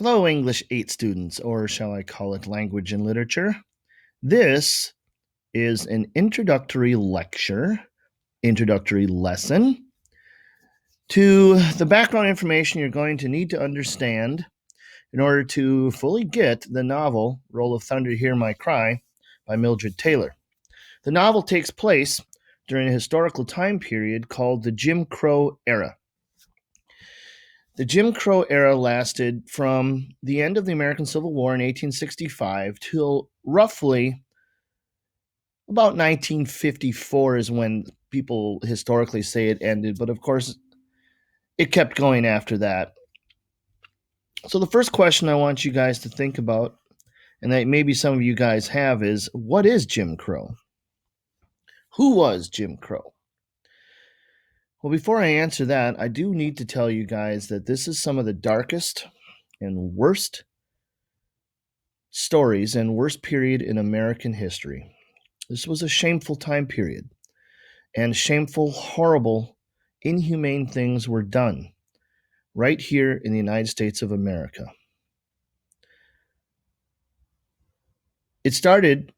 Hello, English 8 students, or shall I call it language and literature? This is an introductory lecture, introductory lesson to the background information you're going to need to understand in order to fully get the novel Roll of Thunder, Hear My Cry by Mildred Taylor. The novel takes place during a historical time period called the Jim Crow era. The Jim Crow era lasted from the end of the American Civil War in 1865 till roughly about 1954 is when people historically say it ended, but of course it kept going after that. So the first question I want you guys to think about, and that maybe some of you guys have, is what is Jim Crow? Who was Jim Crow? Well, before I answer that, I do need to tell you guys that this is some of the darkest and worst stories and worst period in American history. This was a shameful time period, and shameful, horrible, inhumane things were done right here in the United States of America. It started,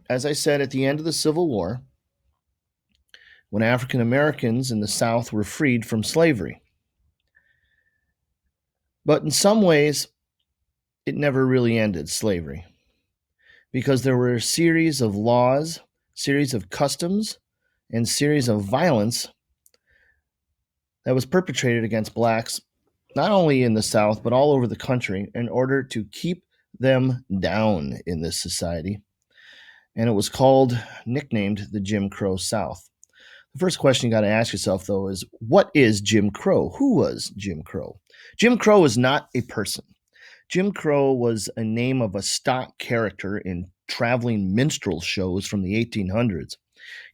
as I said, at the end of the Civil War, when African Americans in the South were freed from slavery. But in some ways, it never really ended slavery, because there were a series of laws, series of customs, and series of violence that was perpetrated against blacks, not only in the South, but all over the country, in order to keep them down in this society. And it was nicknamed the Jim Crow South. The first question you got to ask yourself, though, is what is Jim Crow? Who was Jim Crow? Jim Crow is not a person. Jim Crow was a name of a stock character in traveling minstrel shows from the 1800s.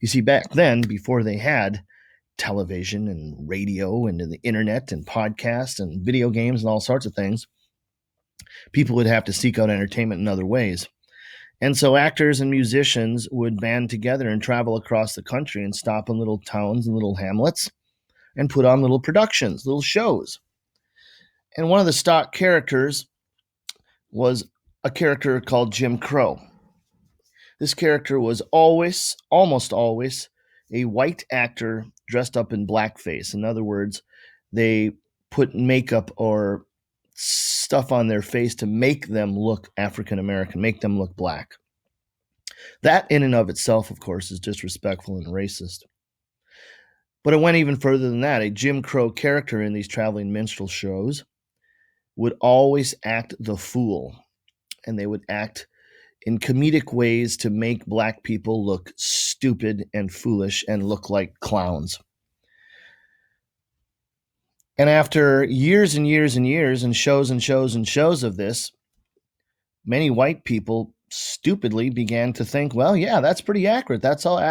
You see, back then, before they had television and radio and the internet and podcasts and video games and all sorts of things, people would have to seek out entertainment in other ways. And so actors and musicians would band together and travel across the country and stop in little towns and little hamlets and put on little productions, little shows. And one of the stock characters was a character called Jim Crow. This character was almost always, a white actor dressed up in blackface. In other words, they put makeup or stuff on their face to make them look African American, make them look black. That in and of itself, of course, is disrespectful and racist. But it went even further than that. A Jim Crow character in these traveling minstrel shows would always act the fool, and they would act in comedic ways to make black people look stupid and foolish and look like clowns. And after years and years and years and shows and shows and shows of this, many white people stupidly began to think, well, yeah, that's pretty accurate. That's all